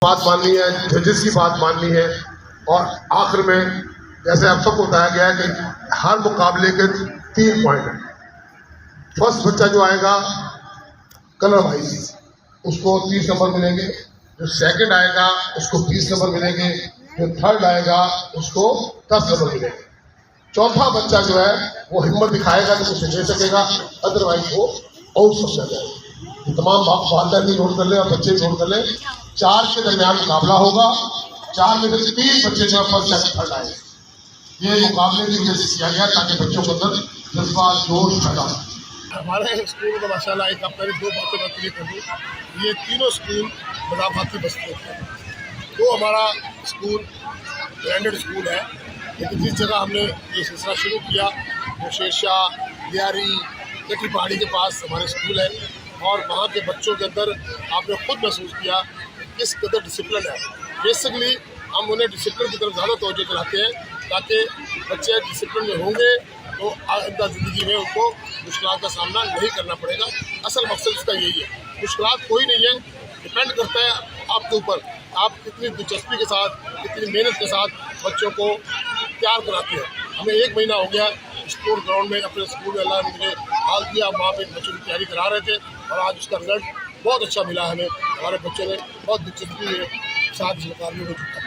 बात माननी है, जजेस की बात माननी है। और आखिर में जैसे आप सबको बताया गया है कि हर मुकाबले के 3 पॉइंट हैं। फर्स्ट बच्चा जो आएगा कलर वाइज उसको 30 नंबर मिलेंगे, जो सेकंड आएगा उसको 20 नंबर मिलेंगे, जो थर्ड आएगा उसको 10 नंबर मिलेंगे। चौथा बच्चा जो है वो हिम्मत दिखाएगा तो उसे ले सकेगा, अदरवाइज वो आउट समझा जाएगा। तमाम वालदैन भी नोट कर ले और बच्चे नोट कर ले। 4 के दरमियान मुकाबला होगा, 4 में से 3 बच्चे जो है फर्स्ट सेकंड थर्ड आएंगे। ये मुकाबले की वजह से किया गया ताकि बच्चों के अंदर जज्बा जोश पैदा हो। हमारे स्कूल में माशाल्लाह एक आप पहले 2 बातें मैं क्लियर कर दूँ। ये तीनों स्कूल मदाफाती बस्तियों के हैं। तो हमारा स्कूल ब्रांडेड स्कूल है, लेकिन जिस जगह हमने ये सिलसिला शुरू किया वो शेरशाह दियारी कटी पहाड़ी के पास हमारे स्कूल है। और वहाँ के बच्चों के अंदर आपने खुद महसूस किया किस कदर डिसिप्लिन है। बेसिकली हम उन्हें डिसिप्लिन की तरफ ज़्यादा तवज्जो दिलाते हैं ताकि बच्चे डिसिप्लिन में होंगे तो आइंदा ज़िंदगी में उनको मुश्किलात का सामना नहीं करना पड़ेगा। असल मकसद इसका यही है। मुश्किलात कोई नहीं है, डिपेंड करता है आपके ऊपर, आप कितनी दिलचस्पी के साथ, कितनी मेहनत के साथ बच्चों को तैयार कराते हैं। हमें 1 महीना हो गया स्पोर्ट ग्राउंड में अपने स्कूल में, अल्लाह ने मुझे हाल दिया, वहाँ पे बच्चों की तैयारी करा रहे थे और आज उसका रिजल्ट बहुत अच्छा मिला हमें। हमारे बच्चों ने बहुत दिलचस्पी के साथ इस मुकाबले को जीता।